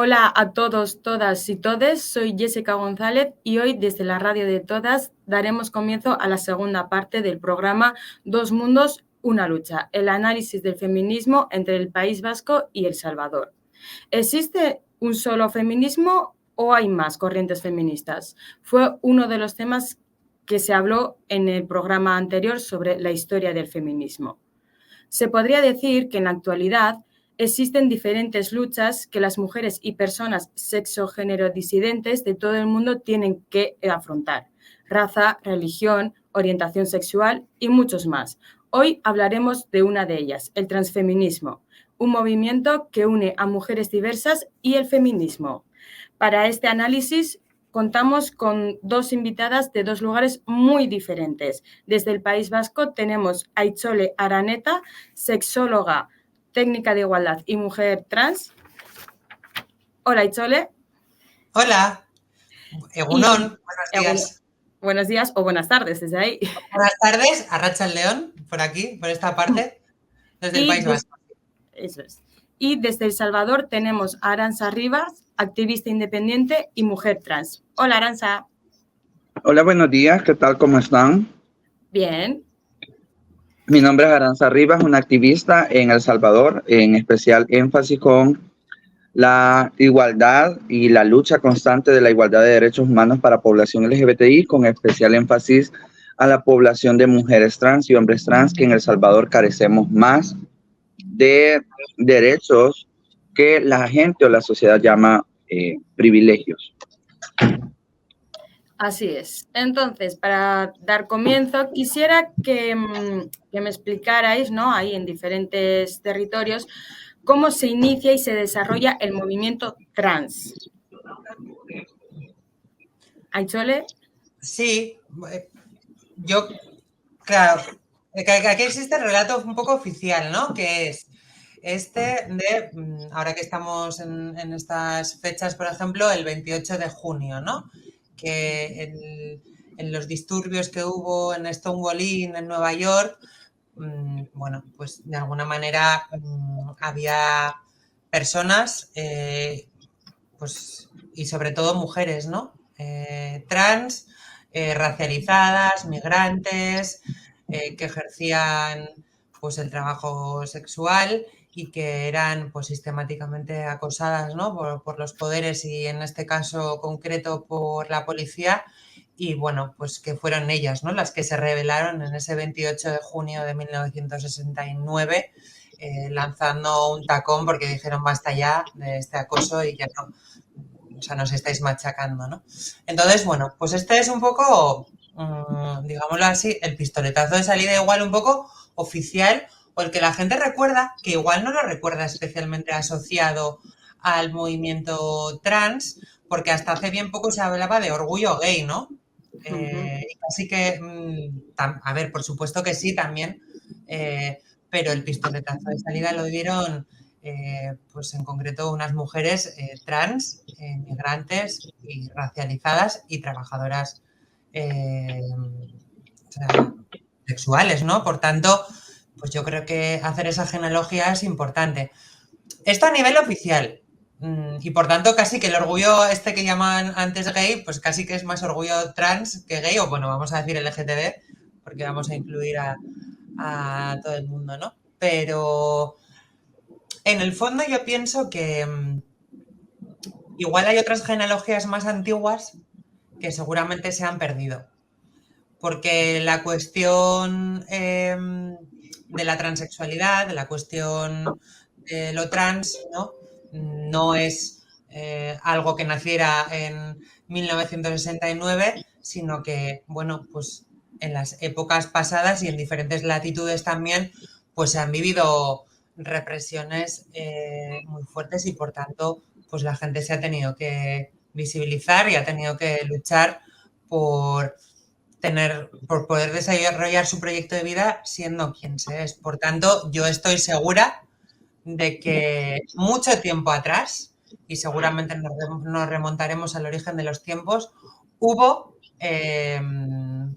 Hola a todos, todas y todes, soy Jessica González y hoy desde la radio de todas daremos comienzo a la segunda parte del programa Dos Mundos, una lucha, el análisis del feminismo entre el País Vasco y El Salvador. ¿Existe un solo feminismo o hay más corrientes feministas? Fue uno de los temas que se habló en el programa anterior sobre la historia del feminismo. Se podría decir que en la actualidad existen diferentes luchas que las mujeres y personas sexo-género disidentes de todo el mundo tienen que afrontar. Raza, religión, orientación sexual y muchos más. Hoy hablaremos de una de ellas, el transfeminismo, un movimiento que une a mujeres diversas y el feminismo. Para este análisis contamos con dos invitadas de dos lugares muy diferentes. Desde el País Vasco tenemos a Aitzole Araneta, sexóloga, técnica de igualdad y mujer trans. Hola, Aitzole. Hola, Egunon, buenos días. Buenos días o buenas tardes desde ahí. Buenas tardes, Arratsaldeon, por aquí, por esta parte, desde el País Vasco. Eso es. Y desde El Salvador tenemos a Aranza Rivas, activista independiente y mujer trans. Hola, Aranza. Hola, buenos días, ¿qué tal? ¿Cómo están? Bien. Mi nombre es Aranza Rivas, una activista en El Salvador, en especial énfasis con la igualdad y la lucha constante de la igualdad de derechos humanos para población LGBTI, con especial énfasis a la población de mujeres trans y hombres trans, que en El Salvador carecemos más de derechos que la gente o la sociedad llama privilegios. Así es. Entonces, para dar comienzo, quisiera que me explicarais, ¿no? Ahí en diferentes territorios, cómo se inicia y se desarrolla el movimiento trans. ¿Aitzole? Sí, yo, claro, aquí existe el relato un poco oficial, ¿no? Que es ahora que estamos en estas fechas, por ejemplo, el 28 de junio, ¿no? Que en los disturbios que hubo en Stonewall Inn, en Nueva York, bueno, pues de alguna manera había personas, pues, y sobre todo mujeres, ¿no? Trans, racializadas, migrantes, que ejercían pues el trabajo sexual y que eran pues sistemáticamente acosadas, ¿no? por los poderes y en este caso concreto por la policía. Y bueno, pues que fueron ellas, ¿no? Las que se rebelaron en ese 28 de junio de 1969, lanzando un tacón porque dijeron basta ya de este acoso y ya no, o sea, nos estáis machacando, ¿no? Entonces, bueno, pues este es un poco, digámoslo así, el pistoletazo de salida igual un poco oficial, o el que la gente recuerda, que igual no lo recuerda especialmente asociado al movimiento trans, porque hasta hace bien poco se hablaba de orgullo gay, ¿no? Así que, a ver, por supuesto que sí también, pero el pistoletazo de salida lo dieron, pues en concreto unas mujeres trans, migrantes y racializadas y trabajadoras o sea, sexuales, ¿no? Por tanto, pues yo creo que hacer esa genealogía es importante. Esto a nivel oficial. Y por tanto, casi que el orgullo este que llaman antes gay, pues casi que es más orgullo trans que gay, o bueno, vamos a decir LGTB, porque vamos a incluir a todo el mundo, ¿no? Pero en el fondo yo pienso que igual hay otras genealogías más antiguas que seguramente se han perdido. Porque la cuestión de la transexualidad, de la cuestión de lo trans, ¿no? No es algo que naciera en 1969, sino que, bueno, pues en las épocas pasadas y en diferentes latitudes también, pues se han vivido represiones muy fuertes y por tanto, pues la gente se ha tenido que visibilizar y ha tenido que luchar por poder desarrollar su proyecto de vida siendo quien se es. Por tanto, yo estoy segura de que mucho tiempo atrás, y seguramente nos remontaremos al origen de los tiempos, hubo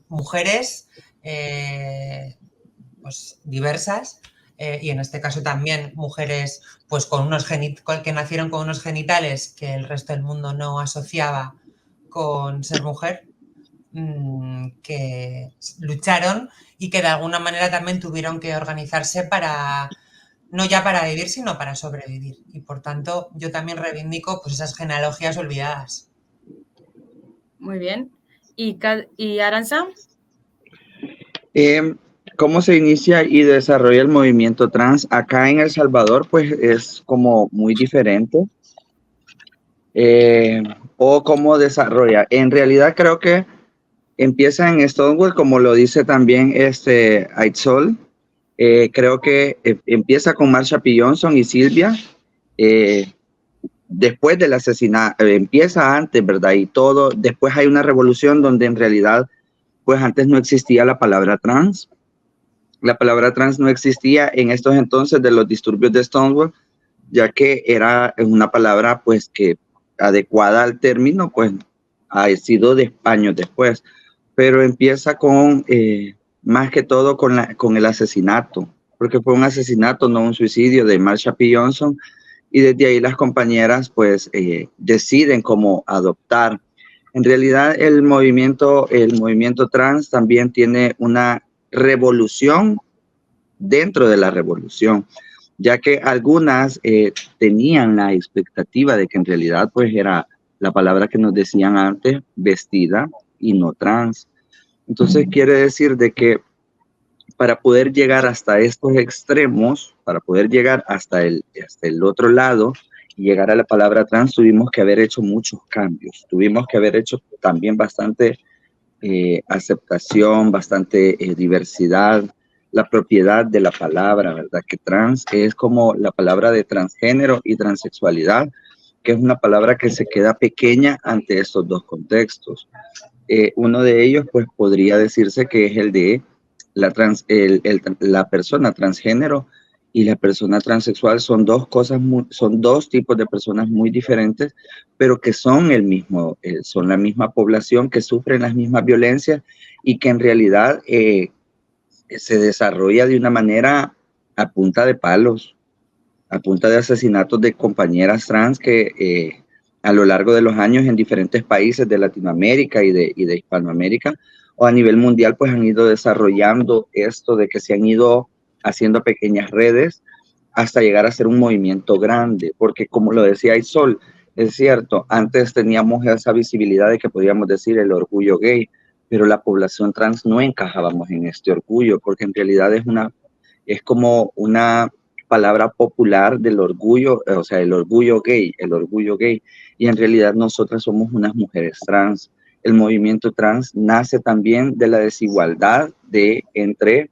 mujeres pues diversas y en este caso también mujeres pues que nacieron con unos genitales que el resto del mundo no asociaba con ser mujer, que lucharon y que de alguna manera también tuvieron que organizarse para, no ya para vivir, sino para sobrevivir. Y por tanto, yo también reivindico pues esas genealogías olvidadas. Muy bien. ¿Y Arantxa? ¿Cómo se inicia y desarrolla el movimiento trans? Acá en El Salvador, pues es como muy diferente. O cómo desarrolla. En realidad creo que empieza en Stonewall, como lo dice también Aitzol. Creo que empieza con Marsha P. Johnson y Silvia. Después del asesinato, empieza antes, ¿verdad? Y todo, después hay una revolución donde en realidad, pues antes no existía la palabra trans. La palabra trans no existía en estos entonces de los disturbios de Stonewall, ya que era una palabra pues que adecuada al término, pues ha sido de años después, pero empieza con, más que todo con el asesinato, porque fue un asesinato, no un suicidio de Marsha P. Johnson, y desde ahí las compañeras pues deciden cómo adoptar. En realidad el movimiento trans también tiene una revolución dentro de la revolución, ya que algunas tenían la expectativa de que en realidad pues era la palabra que nos decían antes, vestida y no trans. Entonces quiere decir de que para poder llegar hasta estos extremos, para poder llegar hasta el otro lado y llegar a la palabra trans, tuvimos que haber hecho muchos cambios, tuvimos que haber hecho también bastante aceptación, bastante diversidad, la propiedad de la palabra, ¿verdad? Que trans es como la palabra de transgénero y transexualidad, que es una palabra que se queda pequeña ante estos dos contextos. Uno de ellos, pues, podría decirse que es el de la persona transgénero y la persona transexual. Son dos cosas, son dos tipos de personas muy diferentes, pero que son son la misma población, que sufren las mismas violencias y que en realidad se desarrolla de una manera a punta de palos, a punta de asesinatos de compañeras trans que a lo largo de los años en diferentes países de Latinoamérica y de Hispanoamérica o a nivel mundial pues han ido desarrollando esto de que se han ido haciendo pequeñas redes hasta llegar a ser un movimiento grande, porque como lo decía Aitzol, es cierto, antes teníamos esa visibilidad de que podíamos decir el orgullo gay, pero la población trans no encajábamos en este orgullo, porque en realidad es como una palabra popular del orgullo, o sea, el orgullo gay, y en realidad nosotras somos unas mujeres trans. El movimiento trans nace también de la desigualdad entre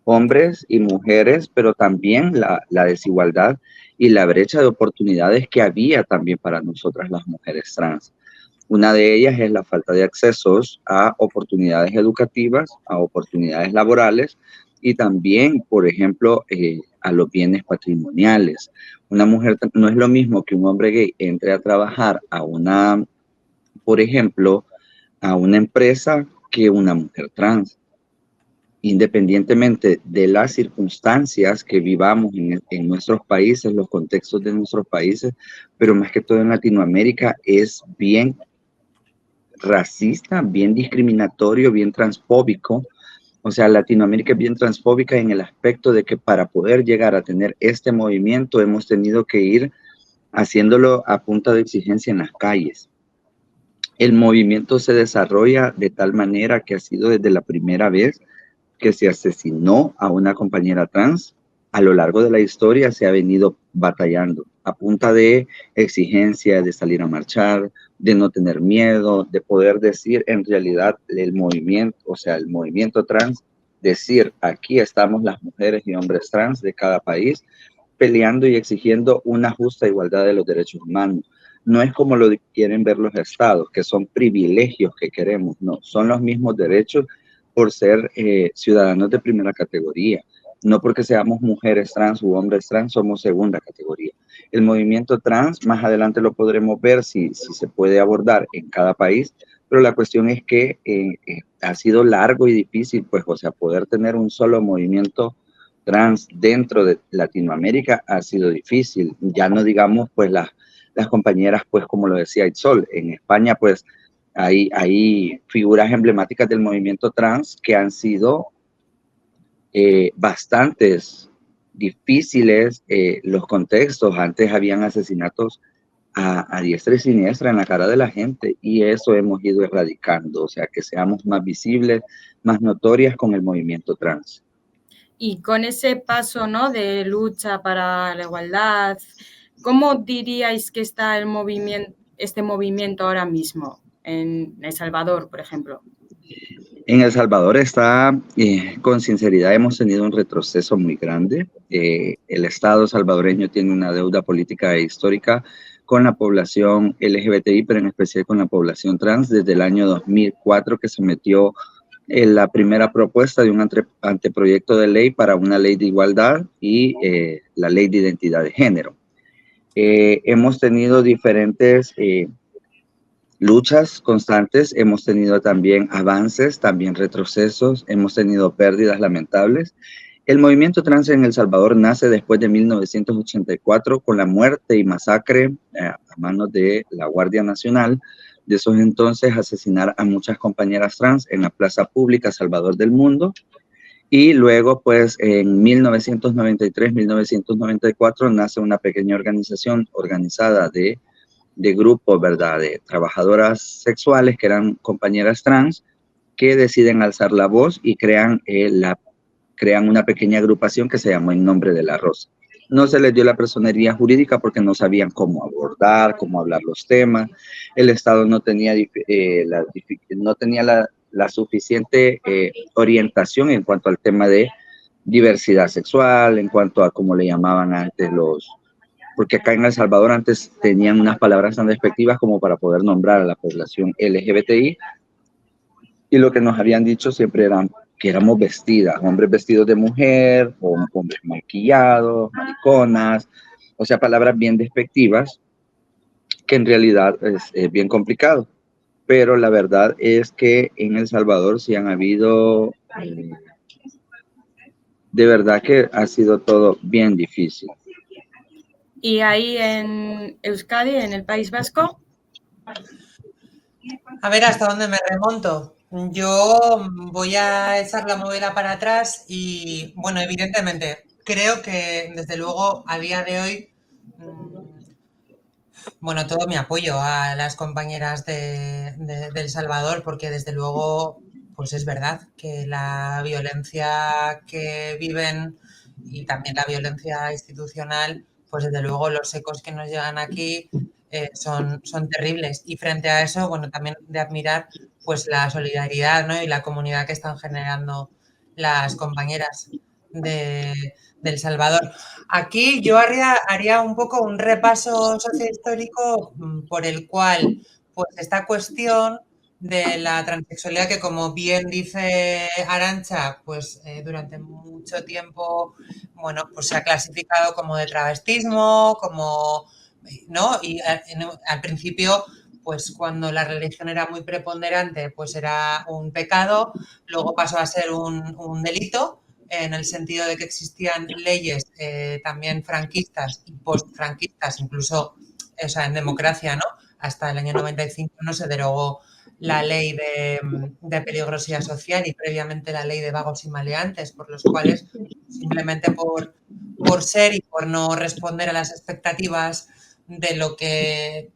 hombres y mujeres, pero también la desigualdad y la brecha de oportunidades que había también para nosotras las mujeres trans. Una de ellas es la falta de accesos a oportunidades educativas, a oportunidades laborales y también, por ejemplo, a los bienes patrimoniales. Una mujer no es lo mismo que un hombre gay entre a trabajar por ejemplo, a una empresa que una mujer trans. Independientemente de las circunstancias que vivamos en nuestros países, los contextos de nuestros países, pero más que todo en Latinoamérica es bien racista, bien discriminatorio, bien transfóbico. O sea, Latinoamérica es bien transfóbica en el aspecto de que para poder llegar a tener este movimiento hemos tenido que ir haciéndolo a punta de exigencia en las calles. El movimiento se desarrolla de tal manera que ha sido desde la primera vez que se asesinó a una compañera trans. A lo largo de la historia se ha venido batallando a punta de exigencia, de salir a marchar, de no tener miedo, de poder decir en realidad el movimiento, o sea, el movimiento trans, decir aquí estamos las mujeres y hombres trans de cada país peleando y exigiendo una justa igualdad de los derechos humanos. No es como lo quieren ver los estados, que son privilegios que queremos, no, son los mismos derechos por ser ciudadanos de primera categoría. No porque seamos mujeres trans u hombres trans, somos segunda categoría. El movimiento trans, más adelante lo podremos ver si se puede abordar en cada país, pero la cuestión es que ha sido largo y difícil, pues, o sea, poder tener un solo movimiento trans dentro de Latinoamérica ha sido difícil. Ya no digamos, pues, las compañeras, pues, como lo decía Itzol, en España, pues, hay figuras emblemáticas del movimiento trans que han sido bastantes difíciles los contextos. Antes habían asesinatos a diestra y siniestra en la cara de la gente, y eso hemos ido erradicando, o sea, que seamos más visibles, más notorias con el movimiento trans. Y con ese paso, ¿no?, de lucha para la igualdad, ¿cómo diríais que está este movimiento ahora mismo en El Salvador, por ejemplo? En El Salvador está, con sinceridad, hemos tenido un retroceso muy grande. El Estado salvadoreño tiene una deuda política e histórica con la población LGBTI, pero en especial con la población trans, desde el año 2004, que se metió en la primera propuesta de un anteproyecto de ley para una ley de igualdad y la ley de identidad de género. Hemos tenido diferentes luchas constantes, hemos tenido también avances, también retrocesos, hemos tenido pérdidas lamentables. El movimiento trans en El Salvador nace después de 1984 con la muerte y masacre a manos de la Guardia Nacional. De esos entonces, asesinar a muchas compañeras trans en la plaza pública Salvador del Mundo. Y luego, pues, en 1993, 1994, nace una pequeña organización organizada de grupos, ¿verdad?, de trabajadoras sexuales que eran compañeras trans, que deciden alzar la voz y crean una pequeña agrupación que se llamó En Nombre de la Rosa. No se les dio la personería jurídica porque no sabían cómo abordar, cómo hablar los temas. El Estado no tenía la suficiente orientación en cuanto al tema de diversidad sexual, en cuanto a cómo le llamaban antes porque acá en El Salvador antes tenían unas palabras tan despectivas como para poder nombrar a la población LGBTI, y lo que nos habían dicho siempre eran que éramos vestidas, hombres vestidos de mujer, o hombres maquillados, mariconas, o sea, palabras bien despectivas, que en realidad es bien complicado. Pero la verdad es que en El Salvador sí han habido, de verdad que ha sido todo bien difícil. ¿Y ahí en Euskadi, en el País Vasco? A ver hasta dónde me remonto. Yo voy a echar la movida para atrás y, bueno, evidentemente, creo que desde luego a día de hoy, bueno, todo mi apoyo a las compañeras de El Salvador, porque desde luego, pues es verdad que la violencia que viven y también la violencia institucional, pues desde luego los ecos que nos llegan aquí son terribles. Y frente a eso, bueno, también de admirar pues la solidaridad, ¿no?, y la comunidad que están generando las compañeras de El Salvador. Aquí yo haría un poco un repaso sociohistórico por el cual, pues, esta cuestión de la transexualidad, que como bien dice Arantxa, pues durante mucho tiempo, bueno, pues se ha clasificado como de travestismo, como, ¿no? Y al principio, pues cuando la religión era muy preponderante, pues era un pecado, luego pasó a ser un delito, en el sentido de que existían leyes también franquistas y postfranquistas, incluso, o sea, en democracia, ¿no? Hasta el año 95 no se derogó la ley de peligrosidad social y previamente la ley de vagos y maleantes, por los cuales simplemente por ser y por no responder a las expectativas de lo que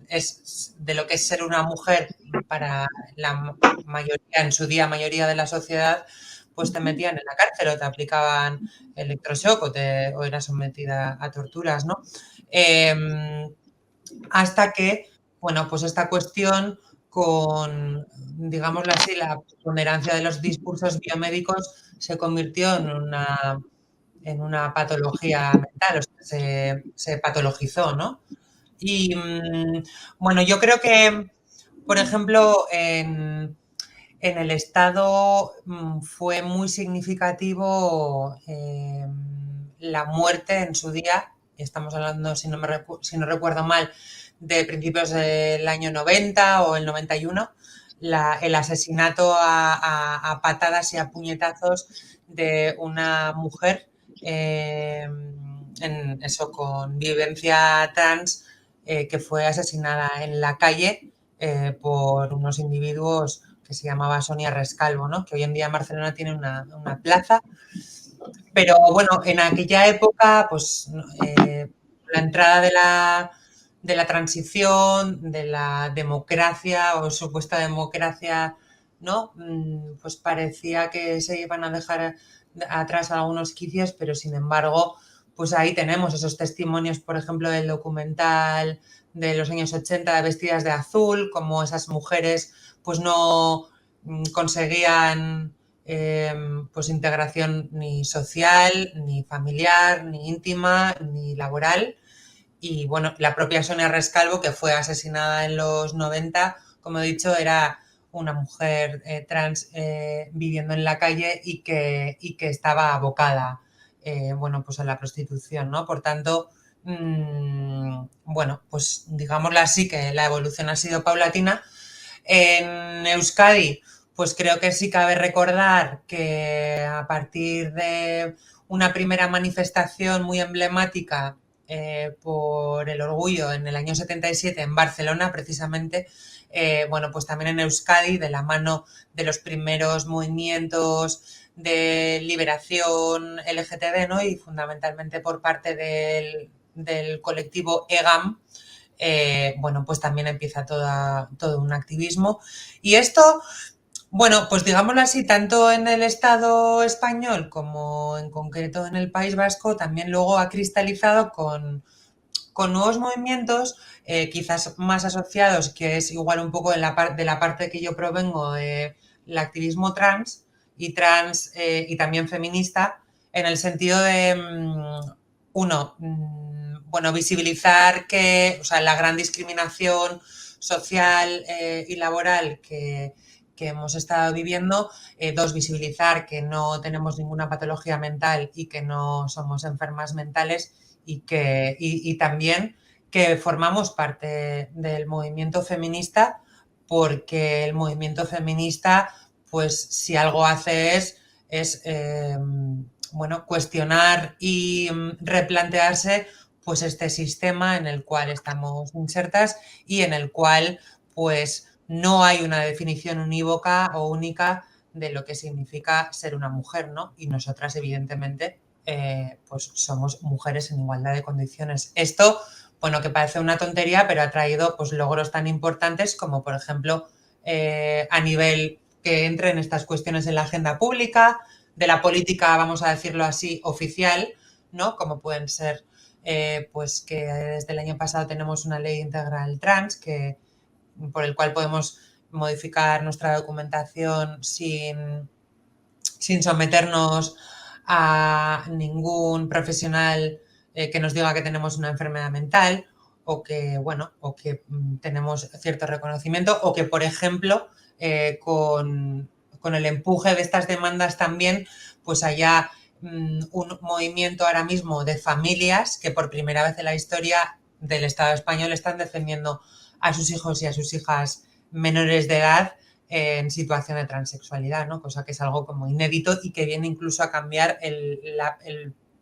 es ser una mujer para la mayoría, en su día mayoría de la sociedad, pues te metían en la cárcel o te aplicaban electroshock o eras sometida a torturas, ¿no? Hasta que, bueno, pues esta cuestión con, digámoslo así, la ponderancia de los discursos biomédicos se convirtió en una patología mental, o sea, se patologizó, ¿no? Y, bueno, yo creo que, por ejemplo, en el Estado fue muy significativo la muerte en su día, estamos hablando, si no recuerdo mal, de principios del año 90 o el 91, el asesinato a patadas y a puñetazos de una mujer con vivencia trans que fue asesinada en la calle por unos individuos que se llamaba Sonia Rescalvo, ¿no? Que hoy en día en Barcelona tiene una plaza. Pero bueno, en aquella época, pues la entrada de la transición, de la democracia o supuesta democracia, ¿no? Pues parecía que se iban a dejar atrás algunos quicios, pero sin embargo, pues ahí tenemos esos testimonios, por ejemplo, del documental de los años 80, Vestidas de Azul, como esas mujeres pues no conseguían pues integración ni social, ni familiar, ni íntima, ni laboral. Y bueno, la propia Sonia Rescalvo, que fue asesinada en los 90, como he dicho, era una mujer trans viviendo en la calle y que estaba abocada bueno, pues a la prostitución, ¿no? Por tanto, bueno, pues digámoslo así, que la evolución ha sido paulatina. En Euskadi, pues creo que sí cabe recordar que a partir de una primera manifestación muy emblemática por el orgullo en el año 77 en Barcelona, precisamente, bueno, pues también en Euskadi, de la mano de los primeros movimientos de liberación LGTB, ¿no? Y fundamentalmente por parte del colectivo EGAM, bueno, pues también empieza todo un activismo. Y esto, bueno, pues digámoslo así, tanto en el Estado español como en concreto en el País Vasco, también luego ha cristalizado con nuevos movimientos, quizás más asociados, que es igual un poco de la parte que yo provengo, el activismo trans y también feminista, en el sentido de, bueno, visibilizar que, o sea, la gran discriminación social y laboral que hemos estado viviendo. Dos, visibilizar que no tenemos ninguna patología mental y que no somos enfermas mentales y también que formamos parte del movimiento feminista, porque el movimiento feminista, pues si algo hace es bueno, cuestionar y replantearse pues este sistema en el cual estamos insertas y en el cual pues no hay una definición unívoca o única de lo que significa ser una mujer, ¿no? Y nosotras, evidentemente, pues somos mujeres en igualdad de condiciones. Esto, bueno, que parece una tontería, pero ha traído pues logros tan importantes como, por ejemplo, a nivel que entren estas cuestiones en la agenda pública, de la política, vamos a decirlo así, oficial, ¿no? Como pueden ser pues que desde el año pasado tenemos una ley integral trans por el cual podemos modificar nuestra documentación sin someternos a ningún profesional que nos diga que tenemos una enfermedad mental o que, bueno, o que tenemos cierto reconocimiento o que, por ejemplo, con el empuje de estas demandas también, pues haya un movimiento ahora mismo de familias que por primera vez en la historia del Estado español están defendiendo a sus hijos y a sus hijas menores de edad en situación de transexualidad, ¿no? Cosa que es algo como inédito y que viene incluso a cambiar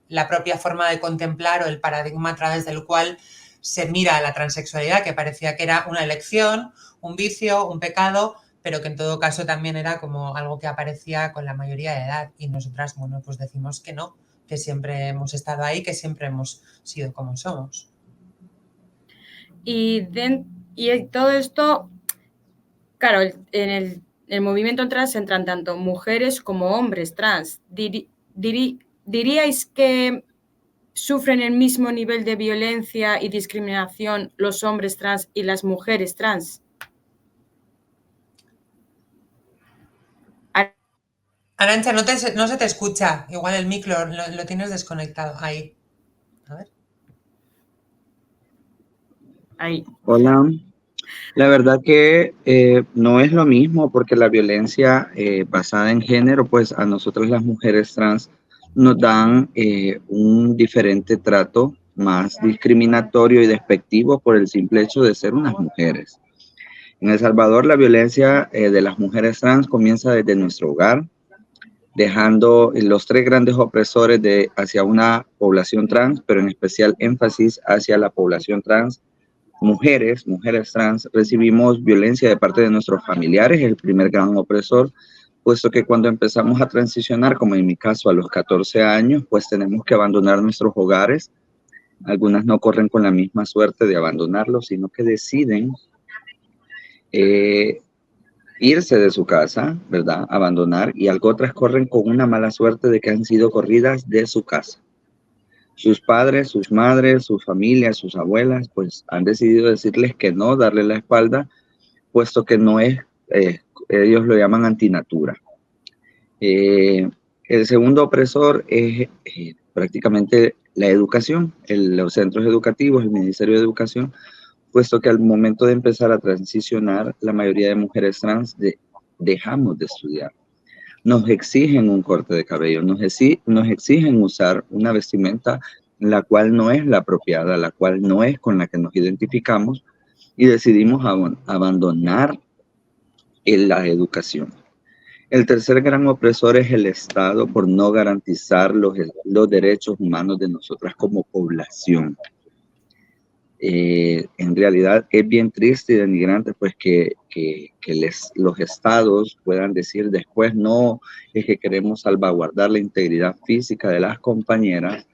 la propia forma de contemplar o el paradigma a través del cual se mira a la transexualidad, que parecía que era una elección, un vicio, un pecado, pero que en todo caso también era como algo que aparecía con la mayoría de edad. Y nosotras, bueno, pues decimos que no, que siempre hemos estado ahí, que siempre hemos sido como somos. Y todo esto, claro, en el movimiento trans entran tanto mujeres como hombres trans. ¿Diríais que sufren el mismo nivel de violencia y discriminación los hombres trans y las mujeres trans? Arantxa, no se te escucha. Igual el micro lo tienes desconectado. Ahí. A ver. Ahí. Hola. La verdad que no es lo mismo porque la violencia basada en género, pues a nosotros las mujeres trans nos dan un diferente trato más discriminatorio y despectivo por el simple hecho de ser unas mujeres. En El Salvador, la violencia de las mujeres trans comienza desde nuestro hogar, dejando los 3 grandes opresores hacia una población trans, pero en especial énfasis hacia la población trans. Mujeres trans, recibimos violencia de parte de nuestros familiares, el primer gran opresor, puesto que cuando empezamos a transicionar, como en mi caso a los 14 años, pues tenemos que abandonar nuestros hogares. Algunas no corren con la misma suerte de abandonarlos, sino que deciden irse de su casa, ¿verdad? Abandonar, y otras corren con una mala suerte de que han sido corridas de su casa. Sus padres, sus madres, sus familias, sus abuelas, pues han decidido decirles que no, darle la espalda, puesto que no es, ellos lo llaman antinatura. El segundo opresor es prácticamente la educación, los centros educativos, el Ministerio de Educación, puesto que al momento de empezar a transicionar, la mayoría de mujeres trans dejamos de estudiar. Nos exigen un corte de cabello, nos exigen usar una vestimenta la cual no es la apropiada, la cual no es con la que nos identificamos, y decidimos abandonar la educación. El tercer gran opresor es el Estado por no garantizar los derechos humanos de nosotras como población. En realidad es bien triste y denigrante pues que los estados puedan decir después no, es que queremos salvaguardar la integridad física de las compañeras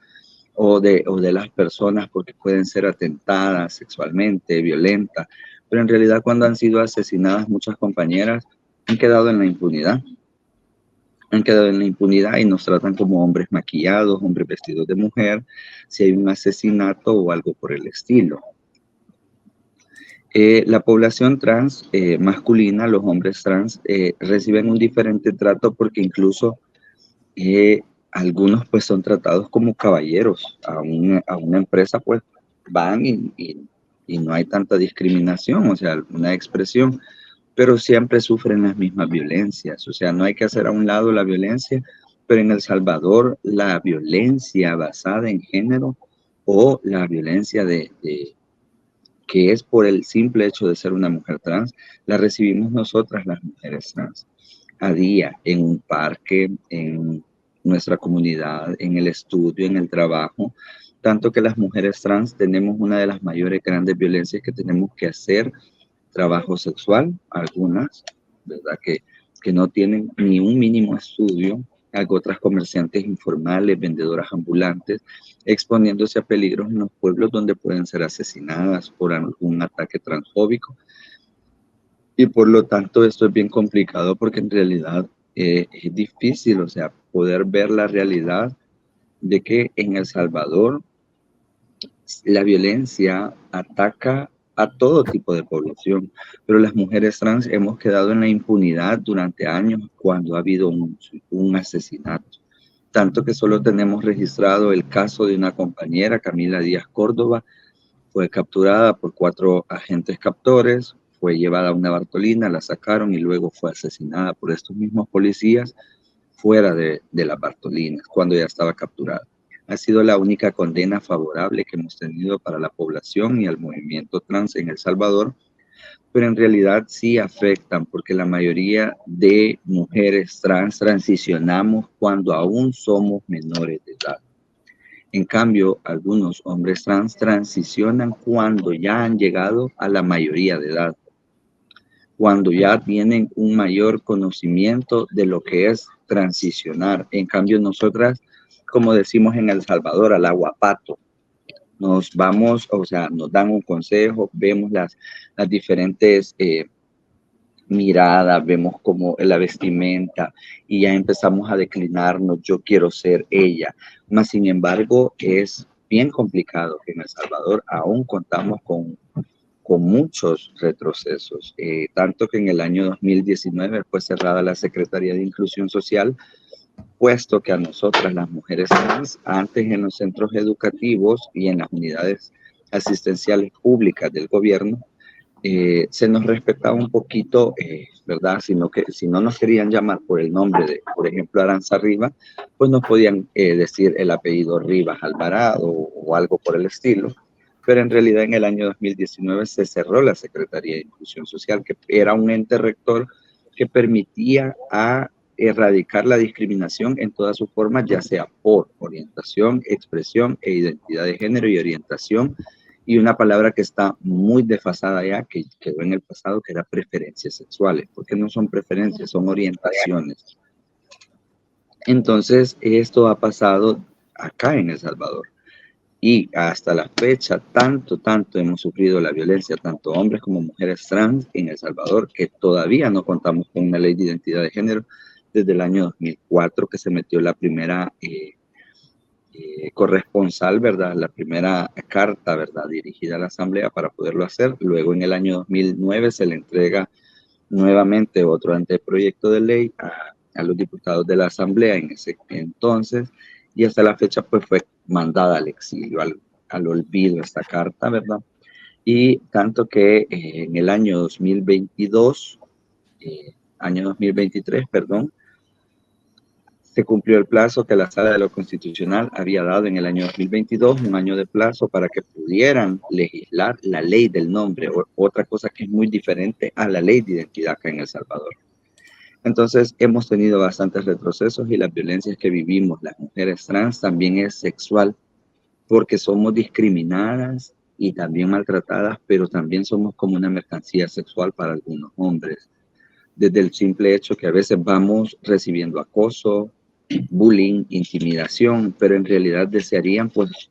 o de las personas porque pueden ser atentadas sexualmente, violentas, pero en realidad cuando han sido asesinadas muchas compañeras han quedado en la impunidad. Han quedado en la impunidad y nos tratan como hombres maquillados, hombres vestidos de mujer, si hay un asesinato o algo por el estilo. La población trans masculina, los hombres trans, reciben un diferente trato porque incluso algunos pues son tratados como caballeros. A una empresa pues van y no hay tanta discriminación, o sea, una expresión, pero siempre sufren las mismas violencias. O sea, no hay que hacer a un lado la violencia, pero en El Salvador la violencia basada en género o la violencia que es por el simple hecho de ser una mujer trans, la recibimos nosotras las mujeres trans a día, en un parque, en nuestra comunidad, en el estudio, en el trabajo, tanto que las mujeres trans tenemos una de las mayores grandes violencias que tenemos que hacer, trabajo sexual, algunas, ¿verdad? Que no tienen ni un mínimo estudio, otras comerciantes informales, vendedoras ambulantes, exponiéndose a peligros en los pueblos donde pueden ser asesinadas por algún ataque transfóbico. Y por lo tanto esto es bien complicado porque en realidad es difícil, o sea, poder ver la realidad de que en El Salvador la violencia ataca a todo tipo de población, pero las mujeres trans hemos quedado en la impunidad durante años cuando ha habido un asesinato. Tanto que solo tenemos registrado el caso de una compañera, Camila Díaz Córdoba, fue capturada por 4 agentes captores, fue llevada a una Bartolina, la sacaron y luego fue asesinada por estos mismos policías fuera de las Bartolinas, cuando ya estaba capturada. Ha sido la única condena favorable que hemos tenido para la población y al movimiento trans en El Salvador, pero en realidad sí afectan porque la mayoría de mujeres trans transicionamos cuando aún somos menores de edad. En cambio, algunos hombres trans transicionan cuando ya han llegado a la mayoría de edad, cuando ya tienen un mayor conocimiento de lo que es transicionar. En cambio, nosotras, como decimos en El Salvador, al aguapato, nos vamos, o sea, nos dan un consejo, vemos las diferentes miradas, vemos como la vestimenta y ya empezamos a declinarnos, yo quiero ser ella. Mas, sin embargo, es bien complicado que en El Salvador aún contamos con muchos retrocesos, tanto que en el año 2019 fue cerrada la Secretaría de Inclusión Social, puesto que a nosotras las mujeres trans, antes en los centros educativos y en las unidades asistenciales públicas del gobierno, se nos respetaba un poquito, ¿verdad? Si no nos querían llamar por el nombre de, por ejemplo, Aranza Rivas, pues nos podían decir el apellido Rivas Alvarado o algo por el estilo. Pero en realidad en el año 2019 se cerró la Secretaría de Inclusión Social, que era un ente rector que permitía a erradicar la discriminación en todas sus formas, ya sea por orientación, expresión e identidad de género y orientación. Y una palabra que está muy desfasada ya, que quedó en el pasado, que era preferencias sexuales, porque no son preferencias, son orientaciones. Entonces, esto ha pasado acá en El Salvador. Y hasta la fecha, tanto hemos sufrido la violencia, tanto hombres como mujeres trans en El Salvador, que todavía no contamos con una ley de identidad de género desde el año 2004, que se metió la primera corresponsal, ¿verdad? La primera carta, ¿verdad? Dirigida a la Asamblea para poderlo hacer. Luego, en el año 2009, se le entrega nuevamente otro anteproyecto de ley a los diputados de la Asamblea en ese entonces, y hasta la fecha pues fue mandada al exilio, al olvido esta carta, ¿verdad? Y tanto que en el año 2022, año 2023, perdón, se cumplió el plazo que la Sala de lo Constitucional había dado en el año 2022, un año de plazo para que pudieran legislar la ley del nombre, otra cosa que es muy diferente a la ley de identidad acá en El Salvador. Entonces, hemos tenido bastantes retrocesos y las violencias que vivimos las mujeres trans también es sexual, porque somos discriminadas y también maltratadas, pero también somos como una mercancía sexual para algunos hombres. Desde el simple hecho que a veces vamos recibiendo acoso, bullying, intimidación, pero en realidad desearían pues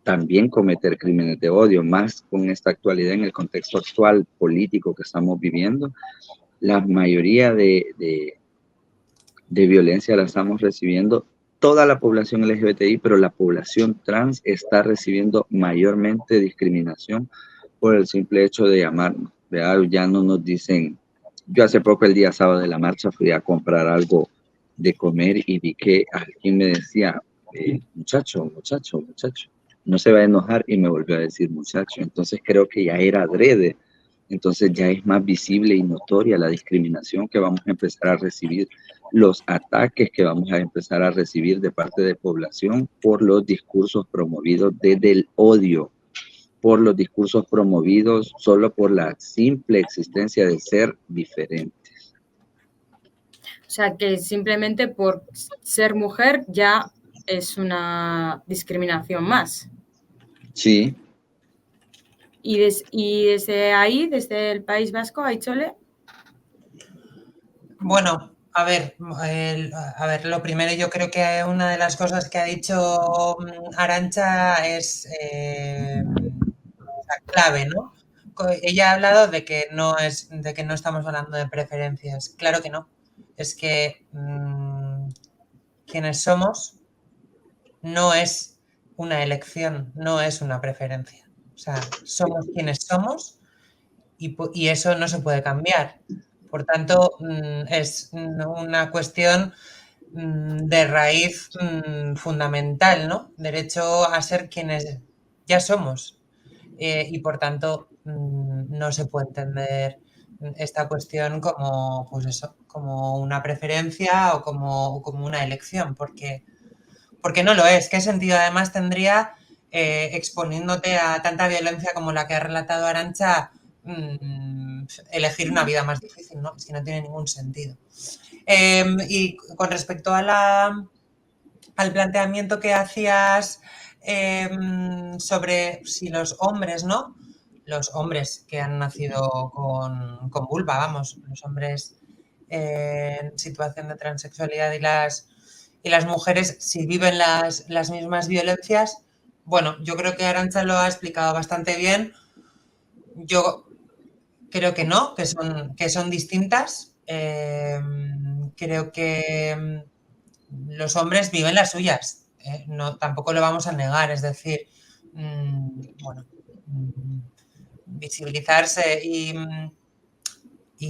también cometer crímenes de odio, más con esta actualidad en el contexto actual político que estamos viviendo. La mayoría de violencia la estamos recibiendo toda la población LGBTI, pero la población trans está recibiendo mayormente discriminación por el simple hecho de llamarnos. Ya no nos dicen, yo hace poco el día sábado de la marcha fui a comprar algo de comer y vi que alguien me decía, muchacho, no se va a enojar, y me volvió a decir muchacho. Entonces creo que ya era adrede. Entonces ya es más visible y notoria la discriminación que vamos a empezar a recibir, los ataques que vamos a empezar a recibir de parte de población por los discursos promovidos desde el odio, por los discursos promovidos solo por la simple existencia de ser diferentes. O sea, que simplemente por ser mujer ya es una discriminación más. Sí. ¿Y desde ahí, desde el País Vasco, Aichole? Bueno, a ver, lo primero, yo creo que una de las cosas que ha dicho Arantxa es la clave, ¿no? Ella ha hablado de que no estamos hablando de preferencias. Claro que no. Es que quienes somos no es una elección, no es una preferencia. O sea, somos quienes somos y eso no se puede cambiar. Por tanto, es una cuestión de raíz fundamental, ¿no? Derecho a ser quienes ya somos. Y por tanto, no se puede entender esta cuestión como, pues eso, como una preferencia o como una elección, porque no lo es. ¿Qué sentido además tendría exponiéndote a tanta violencia como la que ha relatado Arantxa, elegir una vida más difícil, ¿no? Es que no tiene ningún sentido. Y con respecto a al planteamiento que hacías sobre si los hombres, ¿no? Los hombres que han nacido con vulva, vamos, los hombres en situación de transexualidad y las mujeres, si viven las mismas violencias, bueno, yo creo que Arantxa lo ha explicado bastante bien. Yo creo que no, que son distintas. Creo que los hombres viven las suyas, no, tampoco lo vamos a negar, es decir, bueno, visibilizarse y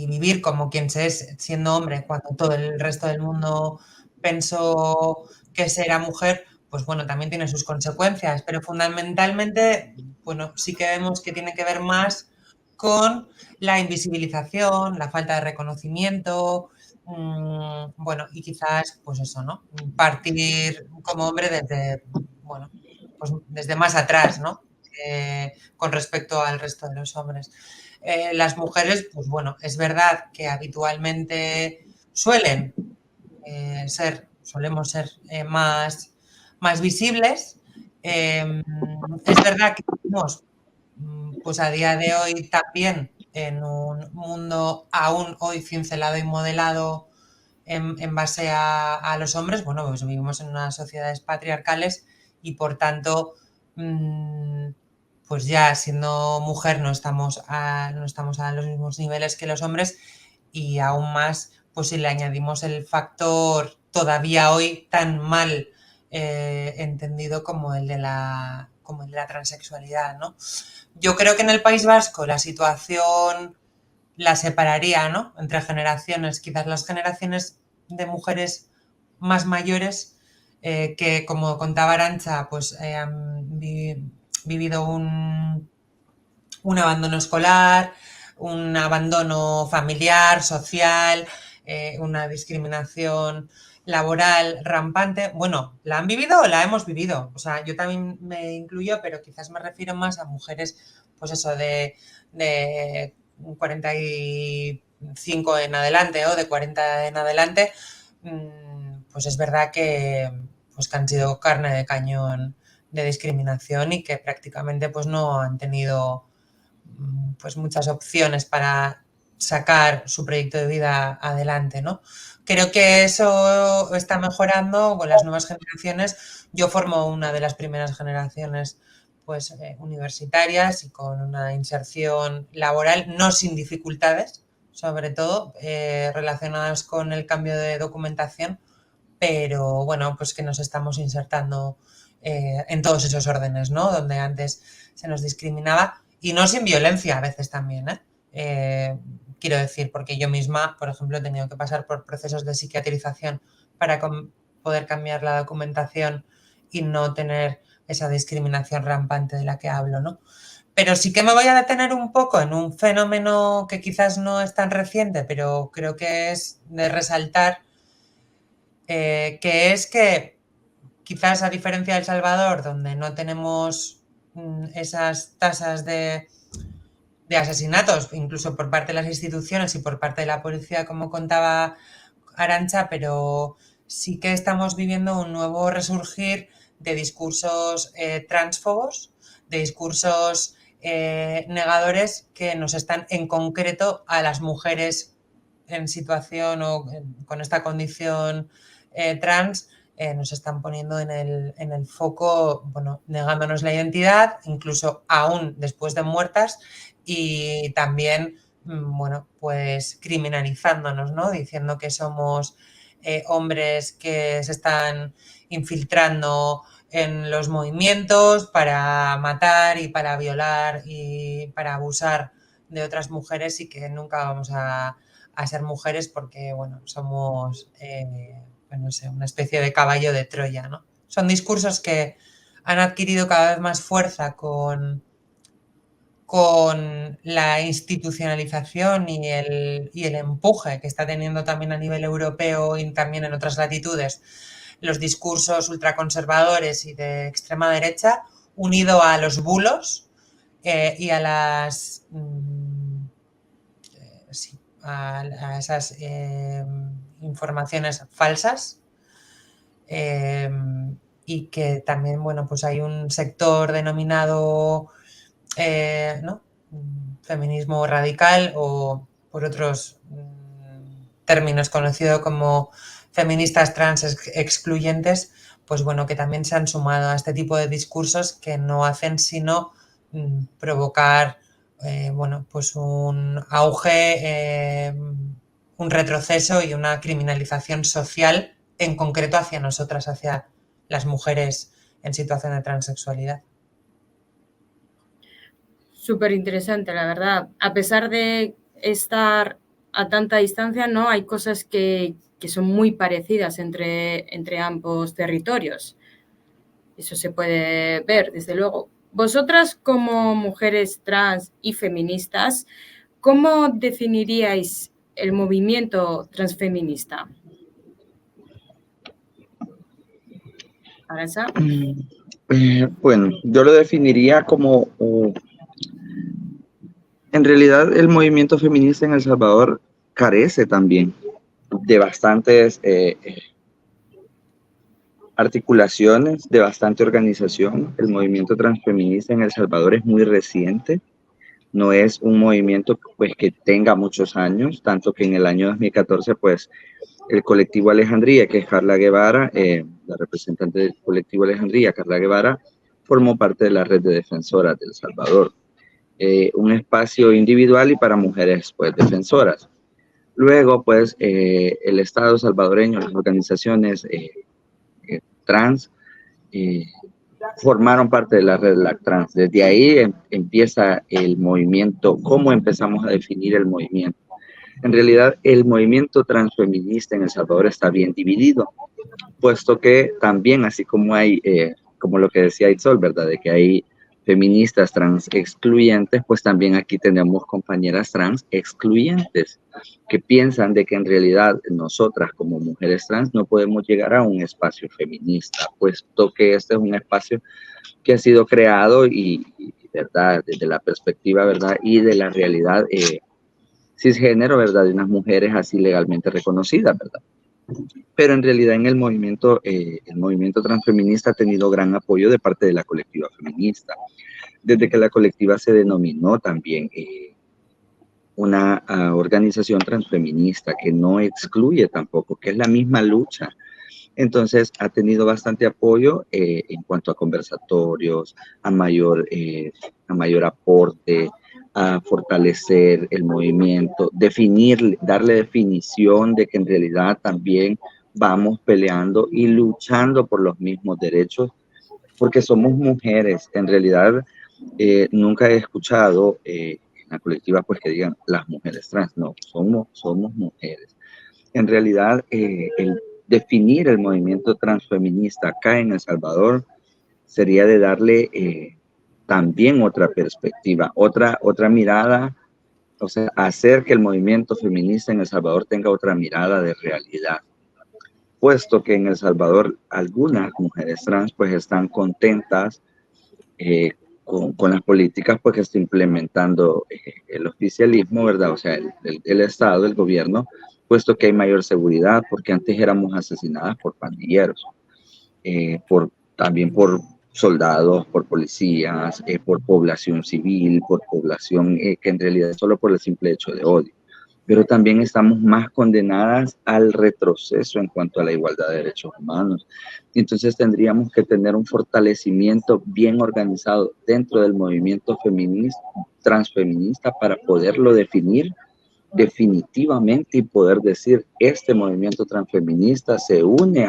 vivir como quien se es siendo hombre cuando todo el resto del mundo pensó que será mujer, pues bueno, también tiene sus consecuencias, pero fundamentalmente, bueno, sí que vemos que tiene que ver más con la invisibilización, la falta de reconocimiento, bueno, y quizás, pues eso, ¿no? Partir como hombre desde, bueno, pues desde más atrás, ¿no? Con respecto al resto de los hombres. Las mujeres, pues bueno, es verdad que habitualmente suelen solemos ser más visibles. Es verdad que vivimos, pues a día de hoy también en un mundo aún hoy cincelado y modelado en base a los hombres. Bueno, pues vivimos en unas sociedades patriarcales y por tanto, pues ya siendo mujer no estamos a los mismos niveles que los hombres, y aún más pues si le añadimos el factor todavía hoy tan mal entendido como el de la transexualidad, ¿no? Yo creo que en el País Vasco la situación la separaría, ¿no?, entre generaciones. Quizás las generaciones de mujeres más mayores que, como contaba Arantxa, pues han vivido un abandono escolar, un abandono familiar, social, una discriminación laboral rampante. Bueno, ¿la han vivido o la hemos vivido? O sea, yo también me incluyo, pero quizás me refiero más a mujeres, pues eso, de 45 en adelante o de 40 en adelante. Pues es verdad que han sido carne de cañón de discriminación y que prácticamente pues no han tenido pues muchas opciones para sacar su proyecto de vida adelante, ¿no? Creo que eso está mejorando con las nuevas generaciones. Yo formo una de las primeras generaciones pues universitarias y con una inserción laboral no sin dificultades, sobre todo relacionadas con el cambio de documentación, pero bueno, pues que nos estamos insertando en todos esos órdenes, ¿no?, donde antes se nos discriminaba, y no sin violencia a veces también, quiero decir, porque yo misma, por ejemplo, he tenido que pasar por procesos de psiquiatrización para poder cambiar la documentación y no tener esa discriminación rampante de la que hablo, ¿no? Pero sí que me voy a detener un poco en un fenómeno que quizás no es tan reciente, pero creo que es de resaltar, que es que quizás a diferencia de El Salvador, donde no tenemos esas tasas de asesinatos, incluso por parte de las instituciones y por parte de la policía, como contaba Arantxa, pero sí que estamos viviendo un nuevo resurgir de discursos transfobos, de discursos negadores que nos están, en concreto, a las mujeres en situación o con esta condición trans, nos están poniendo en el foco, bueno, negándonos la identidad, incluso aún después de muertas, y también, bueno, pues criminalizándonos, ¿no?, diciendo que somos hombres que se están infiltrando en los movimientos para matar y para violar y para abusar de otras mujeres, y que nunca vamos a ser mujeres porque, bueno, somos no sé, una especie de caballo de Troya, ¿no? Son discursos que han adquirido cada vez más fuerza con la institucionalización y el empuje que está teniendo también a nivel europeo y también en otras latitudes los discursos ultraconservadores y de extrema derecha, unido a los bulos y a las a esas informaciones falsas, y que también, bueno, pues hay un sector denominado ¿no?, feminismo radical, o por otros términos conocido como feministas trans excluyentes, pues bueno, que también se han sumado a este tipo de discursos que no hacen sino provocar bueno, pues un auge, un retroceso y una criminalización social, en concreto hacia nosotras, hacia las mujeres en situación de transexualidad. Súper interesante, la verdad. A pesar de estar a tanta distancia, ¿no?, hay cosas que son muy parecidas entre ambos territorios. Eso se puede ver, desde luego. Vosotras, como mujeres trans y feministas, ¿cómo definiríais el movimiento transfeminista? ¿Arantxa? Bueno, yo lo definiría como... en realidad, el movimiento feminista en El Salvador carece también de bastantes articulaciones, de bastante organización. El movimiento transfeminista en El Salvador es muy reciente. No es un movimiento pues, que tenga muchos años, tanto que en el año 2014 pues el colectivo Alejandría, que es Carla Guevara, la representante del colectivo Alejandría, Carla Guevara, formó parte de la red de defensoras de El Salvador, un espacio individual y para mujeres pues defensoras. Luego pues el Estado salvadoreño, las organizaciones trans, formaron parte de la red LACTRANS. Desde ahí empieza el movimiento, cómo empezamos a definir el movimiento. En realidad, el movimiento transfeminista en El Salvador está bien dividido, puesto que también, así como hay, como lo que decía Itzol, ¿verdad? De que hay feministas trans excluyentes, pues también aquí tenemos compañeras trans excluyentes que piensan de que en realidad nosotras como mujeres trans no podemos llegar a un espacio feminista, puesto que este es un espacio que ha sido creado y ¿verdad? Desde la perspectiva, ¿verdad? Y de la realidad cisgénero, ¿verdad? De unas mujeres así legalmente reconocidas, ¿verdad? Pero en realidad en el movimiento transfeminista ha tenido gran apoyo de parte de la colectiva feminista. Desde que la colectiva se denominó también una organización transfeminista que no excluye tampoco, que es la misma lucha. Entonces ha tenido bastante apoyo en cuanto a conversatorios, a mayor aporte, a fortalecer el movimiento, darle definición de que en realidad también vamos peleando y luchando por los mismos derechos, porque somos mujeres. En realidad nunca he escuchado en la colectiva pues que digan las mujeres trans, no, somos mujeres. En realidad el definir el movimiento transfeminista acá en El Salvador sería de darle también otra perspectiva, otra mirada, o sea, hacer que el movimiento feminista en El Salvador tenga otra mirada de realidad, puesto que en El Salvador algunas mujeres trans pues están contentas con las políticas pues que está implementando el oficialismo, ¿verdad? O sea, el Estado, el gobierno, puesto que hay mayor seguridad, porque antes éramos asesinadas por pandilleros, también por soldados, por policías, por población civil, por población que en realidad es solo por el simple hecho de odio. Pero también estamos más condenadas al retroceso en cuanto a la igualdad de derechos humanos. Entonces tendríamos que tener un fortalecimiento bien organizado dentro del movimiento feminista, transfeminista, para poderlo definir definitivamente y poder decir, este movimiento transfeminista se une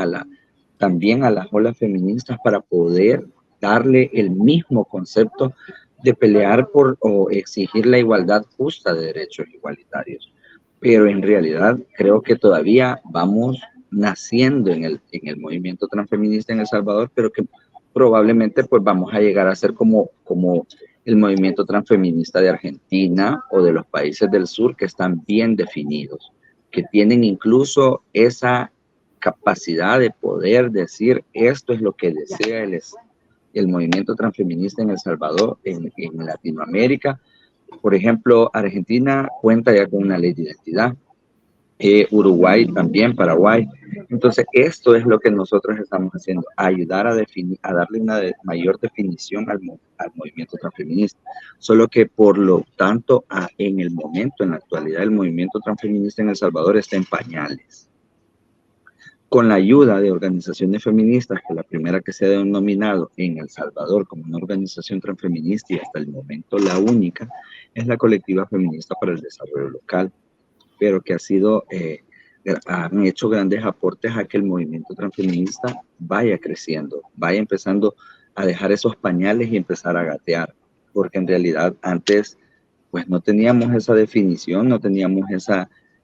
también a las olas feministas para poder darle el mismo concepto de pelear por o exigir la igualdad justa de derechos igualitarios. Pero en realidad creo que todavía vamos naciendo en el movimiento transfeminista en El Salvador, pero que probablemente pues vamos a llegar a ser como el movimiento transfeminista de Argentina o de los países del sur, que están bien definidos, que tienen incluso esa capacidad de poder decir esto es lo que desea el movimiento transfeminista en El Salvador, en Latinoamérica. Por ejemplo, Argentina cuenta ya con una ley de identidad, Uruguay también, Paraguay. Entonces, esto es lo que nosotros estamos haciendo, ayudar a darle una mayor definición al movimiento transfeminista. Solo que, por lo tanto, en el momento, en la actualidad, el movimiento transfeminista en El Salvador está en pañales. Con la ayuda de organizaciones feministas, que la primera que se ha denominado en El Salvador como una organización transfeminista y hasta el momento la única, es la Colectiva Feminista para el Desarrollo Local, pero que han hecho grandes aportes a que el movimiento transfeminista vaya creciendo, vaya empezando a dejar esos pañales y empezar a gatear, porque en realidad antes pues no teníamos esa definición, no teníamos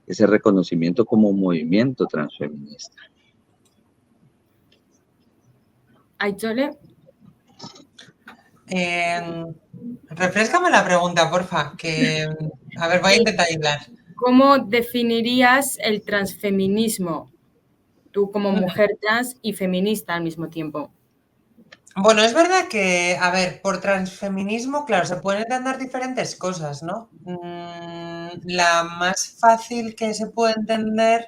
ese reconocimiento como movimiento transfeminista. Aichole. Refréscame la pregunta, porfa, que a ver, voy a intentar ayudar. ¿Cómo definirías el transfeminismo, tú como mujer trans y feminista al mismo tiempo? Bueno, es verdad que, a ver, por transfeminismo, claro, se pueden entender diferentes cosas, ¿no? La más fácil que se puede entender,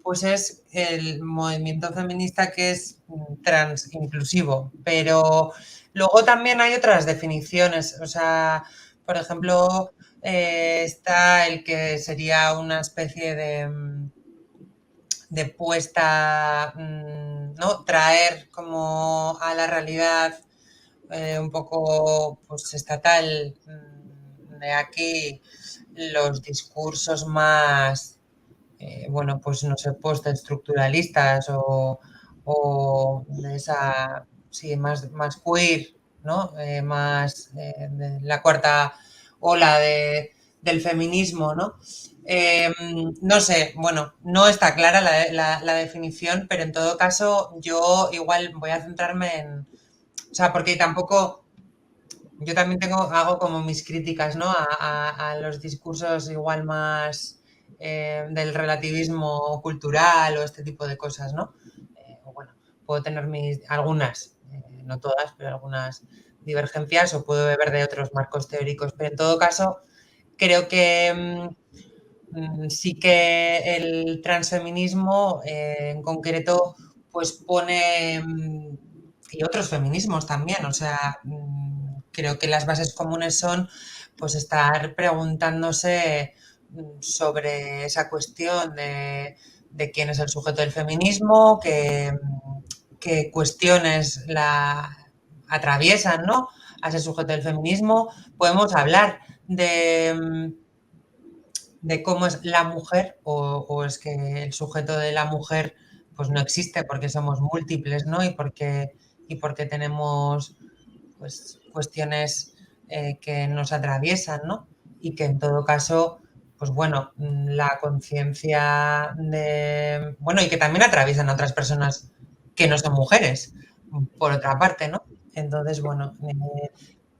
pues es el movimiento feminista que es trans inclusivo, pero luego también hay otras definiciones, o sea, por ejemplo, está el que sería una especie de puesta, ¿no? Traer como a la realidad un poco pues estatal de aquí los discursos más, bueno, pues no sé, postestructuralistas o de esa, sí, más queer, ¿no? Más de la cuarta ola del feminismo, ¿no? No sé, bueno, no está clara la definición, pero en todo caso yo igual voy a centrarme en, o sea, porque tampoco, yo también hago como mis críticas, ¿no? A los discursos igual más del relativismo cultural o este tipo de cosas, ¿no? Bueno, puedo tener algunas, no todas, pero algunas divergencias o puedo beber de otros marcos teóricos, pero en todo caso creo que sí que el transfeminismo en concreto pues pone, y otros feminismos también, o sea, creo que las bases comunes son pues estar preguntándose sobre esa cuestión de quién es el sujeto del feminismo, qué cuestiones la atraviesan, ¿no? A ese sujeto del feminismo. Podemos hablar de cómo es la mujer o es que el sujeto de la mujer pues no existe porque somos múltiples, ¿no? Y porque tenemos pues cuestiones que nos atraviesan, ¿no? Y que en todo caso, pues bueno, la conciencia de... Bueno, y que también atraviesan a otras personas que no son mujeres, por otra parte, ¿no? Entonces, bueno,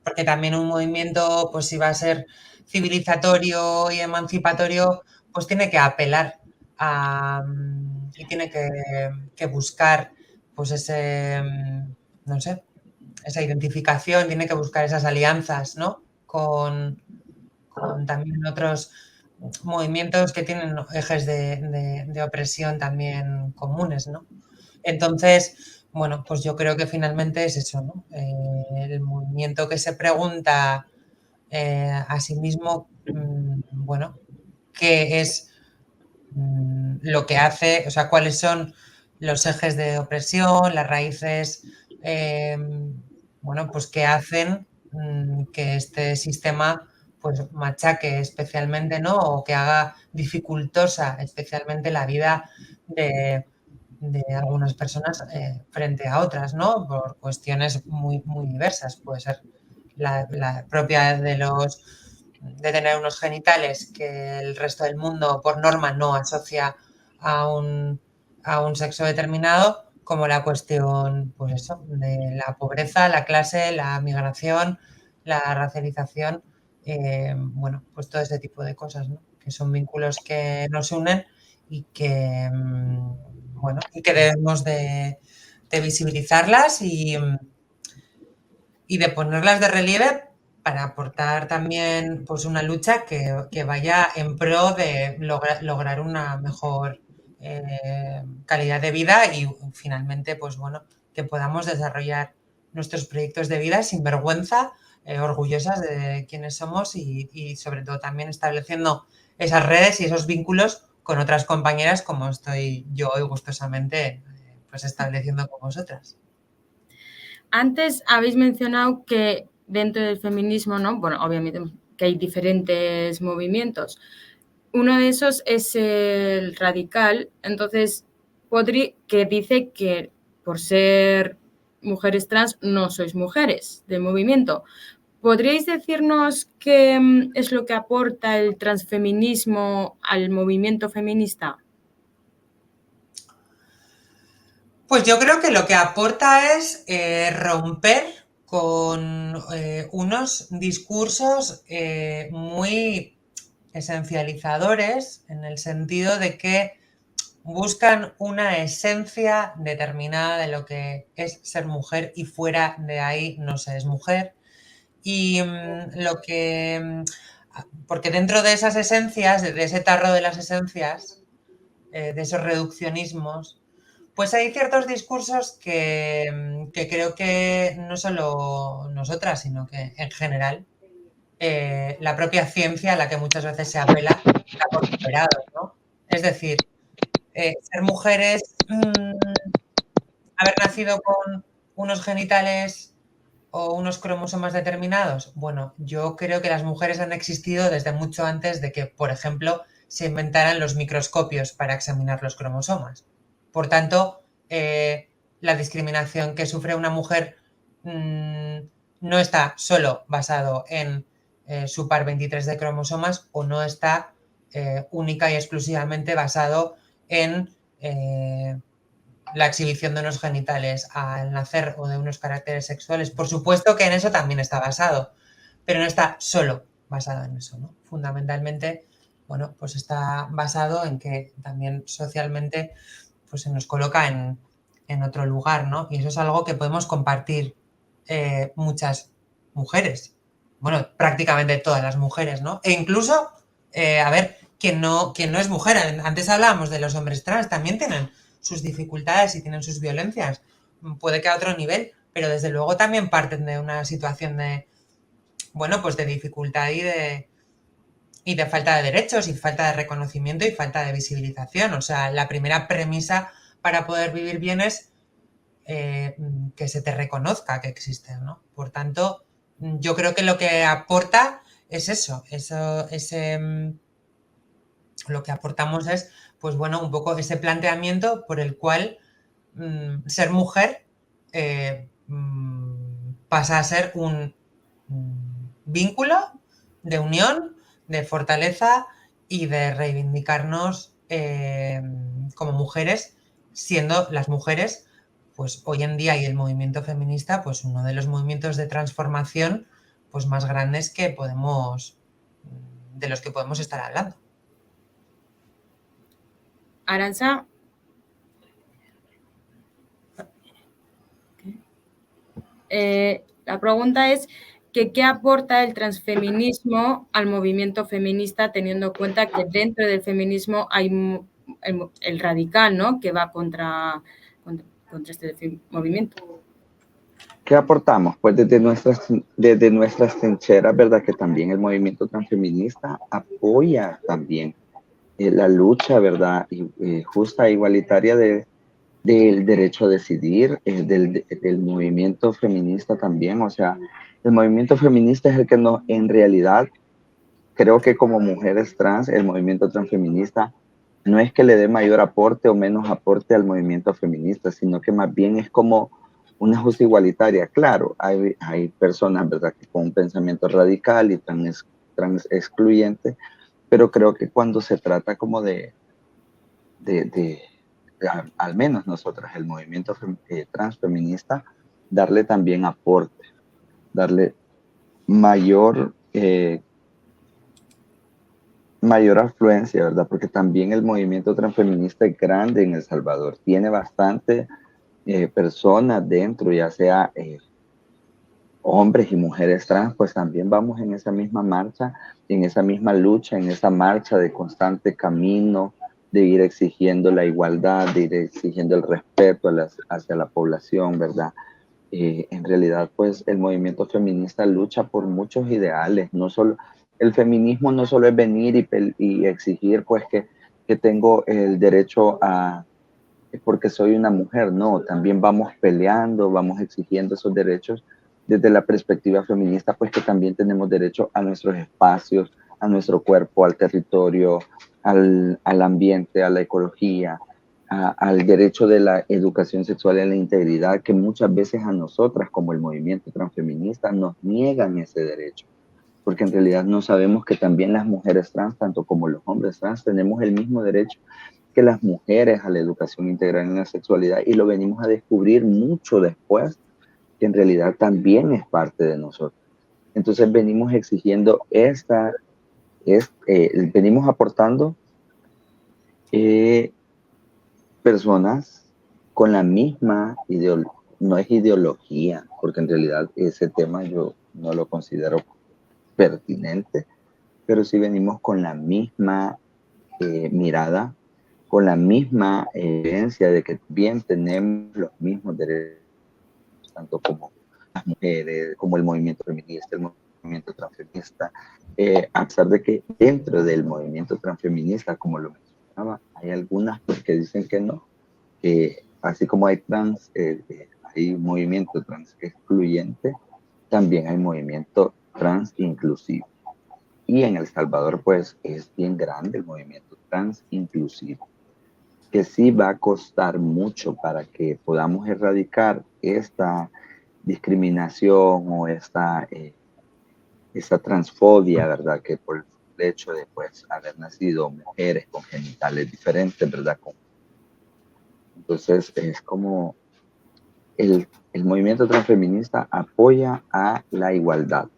porque también un movimiento, pues si va a ser civilizatorio y emancipatorio, pues tiene que apelar y tiene que buscar pues ese, no sé, esa identificación, tiene que buscar esas alianzas, ¿no? Con también otros movimientos que tienen ejes de opresión también comunes, ¿no? Entonces, bueno, pues yo creo que finalmente es eso, ¿no? El movimiento que se pregunta a sí mismo, bueno, qué es lo que hace, o sea, cuáles son los ejes de opresión, las raíces, bueno, pues que hacen que este sistema pues machaque especialmente, ¿no? O que haga dificultosa especialmente la vida de algunas personas frente a otras, ¿no? Por cuestiones muy, muy diversas. Puede ser la propia de tener unos genitales que el resto del mundo por norma no asocia a un sexo determinado, como la cuestión, pues eso, de la pobreza, la clase, la migración, la racialización, bueno, pues todo ese tipo de cosas, ¿no? Que son vínculos que nos unen y que, bueno, y que debemos de visibilizarlas y de ponerlas de relieve para aportar también pues una lucha que vaya en pro de lograr una mejor calidad de vida y finalmente pues bueno, que podamos desarrollar nuestros proyectos de vida sin vergüenza, orgullosas de quiénes somos y sobre todo también estableciendo esas redes y esos vínculos con otras compañeras como estoy yo hoy gustosamente pues estableciendo con vosotras. Antes habéis mencionado que dentro del feminismo, ¿no? Bueno, obviamente que hay diferentes movimientos. Uno de esos es el radical, entonces que dice que por ser mujeres trans no sois mujeres del movimiento. ¿Podríais decirnos qué es lo que aporta el transfeminismo al movimiento feminista? Pues yo creo que lo que aporta es romper con unos discursos muy esencializadores en el sentido de que buscan una esencia determinada de lo que es ser mujer y fuera de ahí no se es mujer. Y porque dentro de esas esencias, de ese tarro de las esencias, de esos reduccionismos, pues hay ciertos discursos que creo que no solo nosotras, sino que en general la propia ciencia a la que muchas veces se apela está por superado, ¿no? Es decir, ser mujeres, haber nacido con unos genitales o unos cromosomas determinados. Bueno, yo creo que las mujeres han existido desde mucho antes de que, por ejemplo, se inventaran los microscopios para examinar los cromosomas. Por tanto, la discriminación que sufre una mujer no está solo basado en su par 23 de cromosomas o no está única y exclusivamente basado en la exhibición de unos genitales al nacer o de unos caracteres sexuales. Por supuesto que en eso también está basado, pero no está solo basado en eso, ¿no? Fundamentalmente, bueno, pues está basado en que también socialmente pues se nos coloca en otro lugar, ¿no? Y eso es algo que podemos compartir muchas mujeres, bueno, prácticamente todas las mujeres, ¿no? E incluso, a ver, quien no es mujer, antes hablábamos de los hombres trans, también tienen sus dificultades y tienen sus violencias, puede que a otro nivel, pero desde luego también parten de una situación de, bueno, pues de dificultad y de falta de derechos y falta de reconocimiento y falta de visibilización. O sea, la primera premisa para poder vivir bien es que se te reconozca que existen, ¿no? Por tanto, yo creo que lo que aporta es eso lo que aportamos es, pues bueno, un poco ese planteamiento por el cual ser mujer pasa a ser un vínculo de unión, de fortaleza y de reivindicarnos como mujeres, siendo las mujeres, pues hoy en día y el movimiento feminista, pues uno de los movimientos de transformación pues más grandes que de los que podemos estar hablando. Arantxa. La pregunta es que qué aporta el transfeminismo al movimiento feminista, teniendo en cuenta que dentro del feminismo hay el radical, ¿no?, que va contra este movimiento. ¿Qué aportamos? Pues desde nuestras trincheras, ¿verdad? Que también el movimiento transfeminista apoya también la lucha, ¿verdad? Justa e igualitaria del derecho a decidir, del movimiento feminista también. O sea, el movimiento feminista es el que no, en realidad, creo que como mujeres trans, el movimiento transfeminista no es que le dé mayor aporte o menos aporte al movimiento feminista, sino que más bien es como una justa igualitaria. Claro, hay personas, ¿verdad?, que con un pensamiento radical y trans excluyente, pero creo que cuando se trata como al menos nosotras, el movimiento transfeminista, darle también aporte, darle mayor afluencia, ¿verdad? Porque también el movimiento transfeminista es grande en El Salvador, tiene bastante personas dentro, ya sea hombres y mujeres trans, pues también vamos en esa misma marcha, en esa misma lucha, en esa marcha de constante camino, de ir exigiendo la igualdad, de ir exigiendo el respeto hacia la población, ¿verdad? En realidad, pues el movimiento feminista lucha por muchos ideales, no solo, el feminismo no solo es venir y exigir, pues, que tengo el derecho a, porque soy una mujer, no, también vamos peleando, vamos exigiendo esos derechos desde la perspectiva feminista, pues que también tenemos derecho a nuestros espacios, a nuestro cuerpo, al territorio, al ambiente, a la ecología, al derecho de la educación sexual y a la integridad, que muchas veces a nosotras, como el movimiento transfeminista, nos niegan ese derecho, porque en realidad no sabemos que también las mujeres trans, tanto como los hombres trans, tenemos el mismo derecho que las mujeres a la educación integral en la sexualidad, y lo venimos a descubrir mucho después, que en realidad también es parte de nosotros. Entonces venimos exigiendo venimos aportando personas con la misma no es ideología, porque en realidad ese tema yo no lo considero pertinente, pero sí venimos con la misma mirada, con la misma evidencia de que bien tenemos los mismos derechos, tanto como las mujeres, como el movimiento feminista, el movimiento transfeminista, a pesar de que dentro del movimiento transfeminista, como lo mencionaba, hay algunas pues, que dicen que no, que así como hay hay movimiento trans excluyente, también hay movimiento trans inclusivo. Y en El Salvador, pues, es bien grande el movimiento trans inclusivo, que sí va a costar mucho para que podamos erradicar esta discriminación o esta transfobia, ¿verdad? Que por el hecho de, pues, haber nacido mujeres con genitales diferentes, ¿verdad? Entonces, es como el movimiento transfeminista apoya a la igualdad,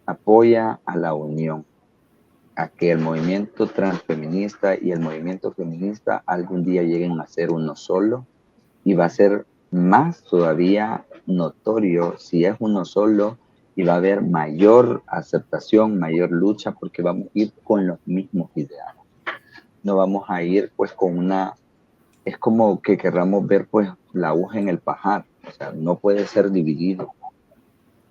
apoya a la unión, a que el movimiento transfeminista y el movimiento feminista algún día lleguen a ser uno solo, y va a ser más todavía notorio si es uno solo, y va a haber mayor aceptación, mayor lucha, porque vamos a ir con los mismos ideales. No vamos a ir pues con una... Es como que querramos ver pues la aguja en el pajar, o sea, no puede ser dividido.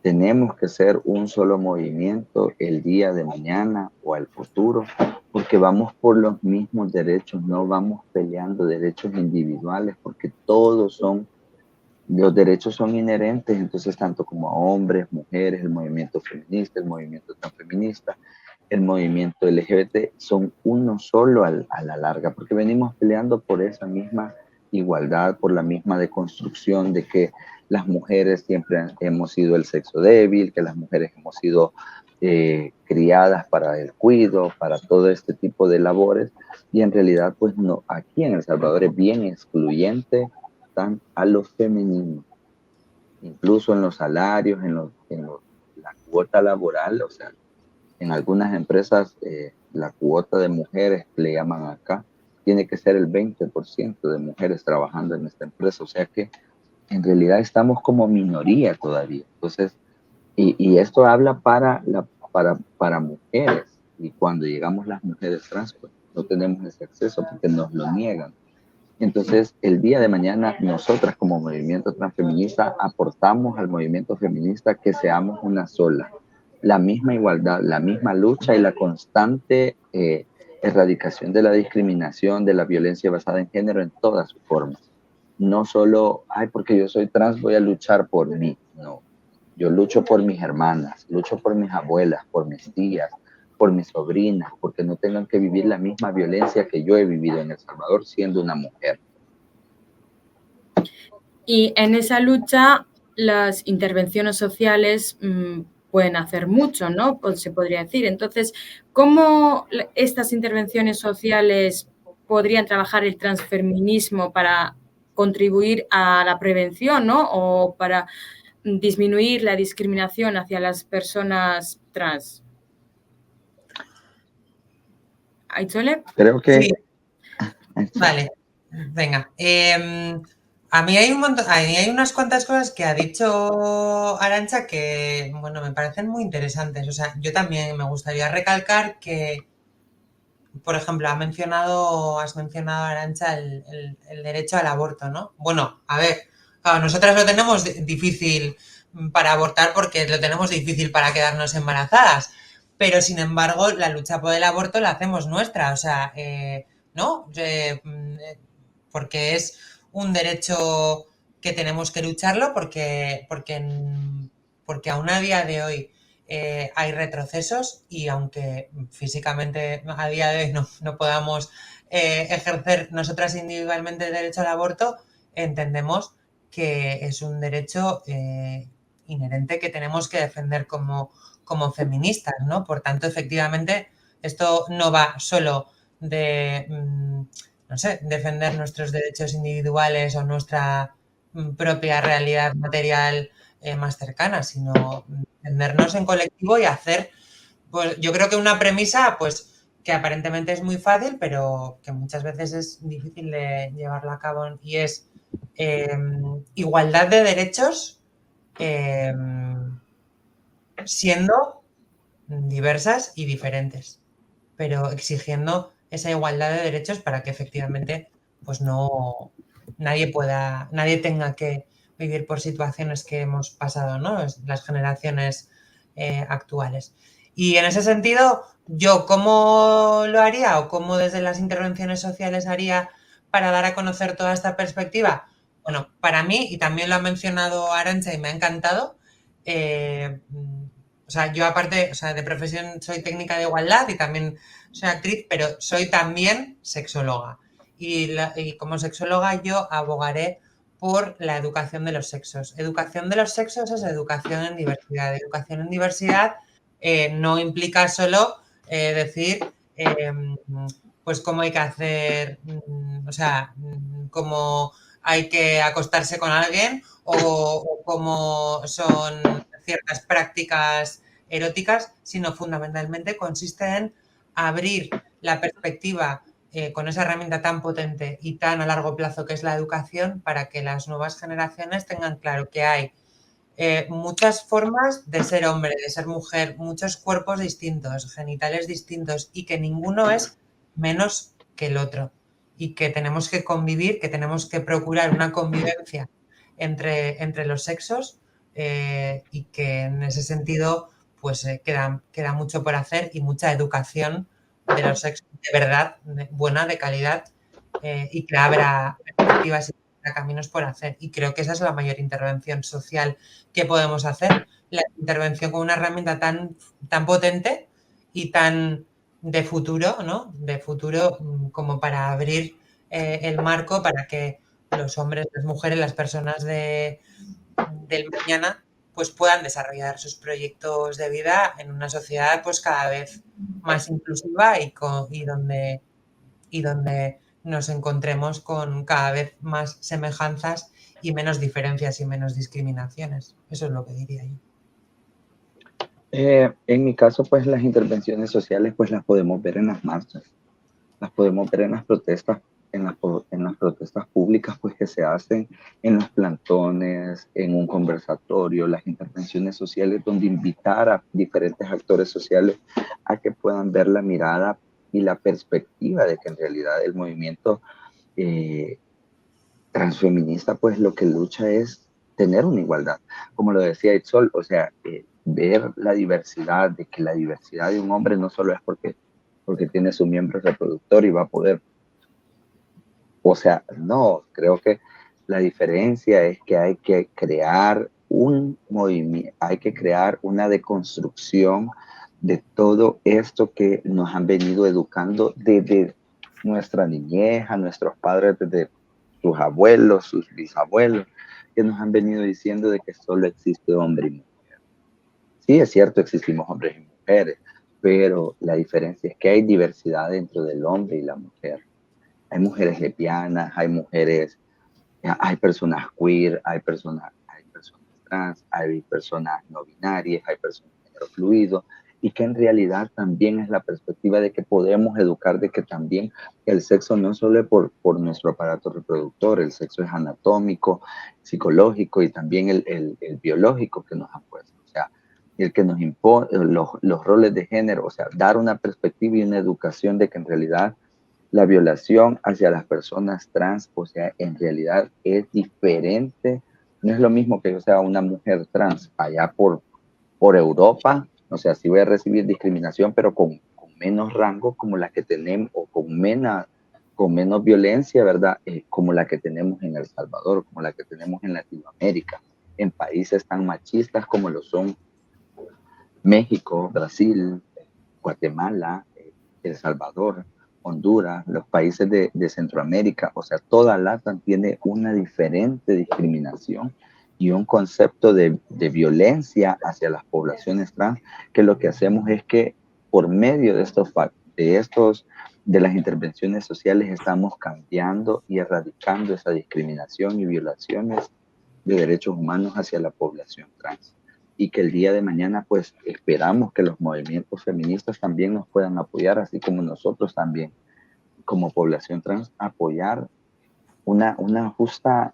Tenemos que ser un solo movimiento el día de mañana o al futuro, porque vamos por los mismos derechos, no vamos peleando derechos individuales, porque los derechos son inherentes, entonces tanto como a hombres, mujeres, el movimiento feminista, el movimiento transfeminista, el movimiento LGBT, son uno solo a la larga, porque venimos peleando por esa misma igualdad, por la misma deconstrucción de que las mujeres siempre hemos sido el sexo débil, que las mujeres hemos sido criadas para el cuidado, para todo este tipo de labores, y en realidad pues no, aquí en El Salvador es bien excluyente a lo femenino, incluso en los salarios, la cuota laboral, o sea, en algunas empresas la cuota de mujeres, le llaman acá, tiene que ser el 20% de mujeres trabajando en esta empresa, o sea que en realidad estamos como minoría todavía. Entonces, y esto habla para mujeres, y cuando llegamos las mujeres trans, pues, no tenemos ese acceso porque nos lo niegan. Entonces, el día de mañana, nosotras como movimiento transfeminista aportamos al movimiento feminista que seamos una sola, la misma igualdad, la misma lucha y la constante erradicación de la discriminación, de la violencia basada en género en todas sus formas. No solo, porque yo soy trans voy a luchar por mí, no. Yo lucho por mis hermanas, lucho por mis abuelas, por mis tías, por mis sobrinas, porque no tengan que vivir la misma violencia que yo he vivido en El Salvador siendo una mujer. Y en esa lucha, las intervenciones sociales pueden hacer mucho, ¿no? Pues se podría decir. Entonces, ¿cómo estas intervenciones sociales podrían trabajar el transfeminismo para contribuir a la prevención, ¿no? O para disminuir la discriminación hacia las personas trans? ¿Aitzole? Creo que... Sí. Vale, venga. A mí hay unas cuantas cosas que ha dicho Arantxa que, bueno, me parecen muy interesantes. O sea, yo también me gustaría recalcar que, por ejemplo, has mencionado Arantxa el derecho al aborto, ¿no? Bueno, a ver, claro, nosotras lo tenemos difícil para abortar porque lo tenemos difícil para quedarnos embarazadas, pero sin embargo la lucha por el aborto la hacemos nuestra, o sea, ¿no? Porque es un derecho que tenemos que lucharlo porque aún a día de hoy hay retrocesos y aunque físicamente a día de hoy no podamos ejercer nosotras individualmente el derecho al aborto, entendemos que es un derecho inherente que tenemos que defender como feministas, ¿no? Por tanto, efectivamente, esto no va solo de, no sé, defender nuestros derechos individuales o nuestra propia realidad material más cercana, sino defendernos en colectivo y hacer, pues yo creo que una premisa, pues que aparentemente es muy fácil, pero que muchas veces es difícil de llevarla a cabo, y es igualdad de derechos siendo diversas y diferentes, pero exigiendo esa igualdad de derechos para que efectivamente pues nadie tenga que vivir por situaciones que hemos pasado, ¿no? Las generaciones actuales. Y en ese sentido, yo cómo lo haría o cómo desde las intervenciones sociales haría para dar a conocer toda esta perspectiva. Bueno, para mí, y también lo ha mencionado Arantxa y me ha encantado, o sea, yo aparte, o sea, de profesión soy técnica de igualdad y también soy actriz, pero soy también sexóloga. Y como sexóloga yo abogaré por la educación de los sexos. Educación de los sexos es educación en diversidad. Educación en diversidad no implica solo decir pues cómo hay que hacer, o sea, cómo hay que acostarse con alguien o cómo son ciertas prácticas eróticas, sino fundamentalmente consiste en abrir la perspectiva con esa herramienta tan potente y tan a largo plazo que es la educación para que las nuevas generaciones tengan claro que hay muchas formas de ser hombre, de ser mujer, muchos cuerpos distintos, genitales distintos y que ninguno es menos que el otro y que tenemos que convivir, que tenemos que procurar una convivencia entre los sexos y que en ese sentido pues queda mucho por hacer y mucha educación de los sexos de verdad, buena, de calidad y que abra perspectivas y caminos por hacer. Y creo que esa es la mayor intervención social que podemos hacer, la intervención con una herramienta tan potente y tan de futuro, ¿no? De futuro como para abrir el marco para que los hombres, las mujeres, las personas del mañana pues puedan desarrollar sus proyectos de vida en una sociedad pues cada vez más inclusiva y donde nos encontremos con cada vez más semejanzas y menos diferencias y menos discriminaciones. Eso es lo que diría yo. En mi caso, pues las intervenciones sociales, pues las podemos ver en las marchas, las podemos ver en las protestas, en las protestas públicas, pues que se hacen en los plantones, en un conversatorio, las intervenciones sociales, donde invitar a diferentes actores sociales a que puedan ver la mirada y la perspectiva de que en realidad el movimiento transfeminista, pues lo que lucha es tener una igualdad. Como lo decía Itzol, o sea, ver la diversidad, de que la diversidad de un hombre no solo es porque tiene su miembro reproductor y va a poder, o sea, no, creo que la diferencia es que hay que crear un movimiento, hay que crear una deconstrucción de todo esto que nos han venido educando desde nuestra niñez, a nuestros padres, desde sus abuelos, sus bisabuelos, que nos han venido diciendo de que solo existe hombre y mujer. Sí, es cierto, existimos hombres y mujeres, pero la diferencia es que hay diversidad dentro del hombre y la mujer. Hay mujeres lesbianas, hay personas queer, hay personas trans, hay personas no binarias, hay personas de género fluido, y que en realidad también es la perspectiva de que podemos educar de que también el sexo no solo es por nuestro aparato reproductor, el sexo es anatómico, psicológico y también el biológico que nos han puesto. O sea, el que nos impone los roles de género, o sea, dar una perspectiva y una educación de que en realidad la violación hacia las personas trans, o sea, en realidad es diferente. No es lo mismo que yo sea una mujer trans allá por Europa, o sea, sí voy a recibir discriminación, pero con menos rango como la que tenemos, o con menos violencia, ¿verdad? Como la que tenemos en El Salvador, como la que tenemos en Latinoamérica, en países tan machistas como lo son México, Brasil, Guatemala, El Salvador, Honduras, los países de Centroamérica, o sea, toda LATAM tiene una diferente discriminación y un concepto de violencia hacia las poblaciones trans, que lo que hacemos es que por medio de las intervenciones sociales estamos cambiando y erradicando esa discriminación y violaciones de derechos humanos hacia la población trans. Y que el día de mañana, pues, esperamos que los movimientos feministas también nos puedan apoyar, así como nosotros también, como población trans, apoyar una justa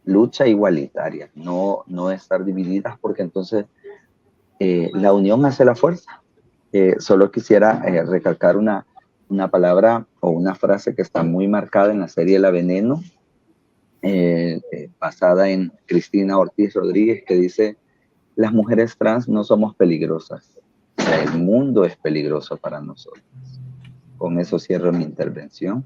lucha igualitaria, no estar divididas, porque entonces la unión hace la fuerza. Solo quisiera recalcar una palabra o una frase que está muy marcada en la serie La Veneno, basada en Cristina Ortiz Rodríguez, que dice: las mujeres trans no somos peligrosas, o sea, el mundo es peligroso para nosotros. Con eso cierro mi intervención.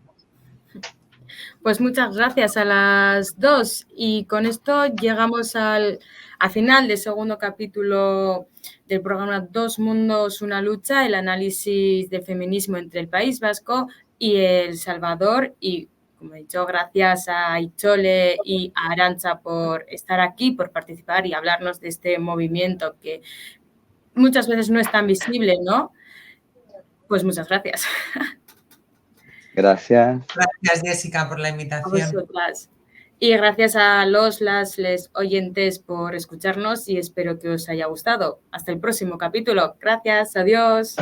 Pues muchas gracias a las dos, y con esto llegamos al final del segundo capítulo del programa Dos Mundos, una Lucha, el análisis del feminismo entre el País Vasco y El Salvador. Y, como he dicho, gracias a Ichole y a Arantxa por estar aquí, por participar y hablarnos de este movimiento que muchas veces no es tan visible, ¿no? Pues muchas gracias. Gracias. Gracias, Jessica, por la invitación. A vosotras. Y gracias a les oyentes por escucharnos, y espero que os haya gustado. Hasta el próximo capítulo. Gracias, adiós.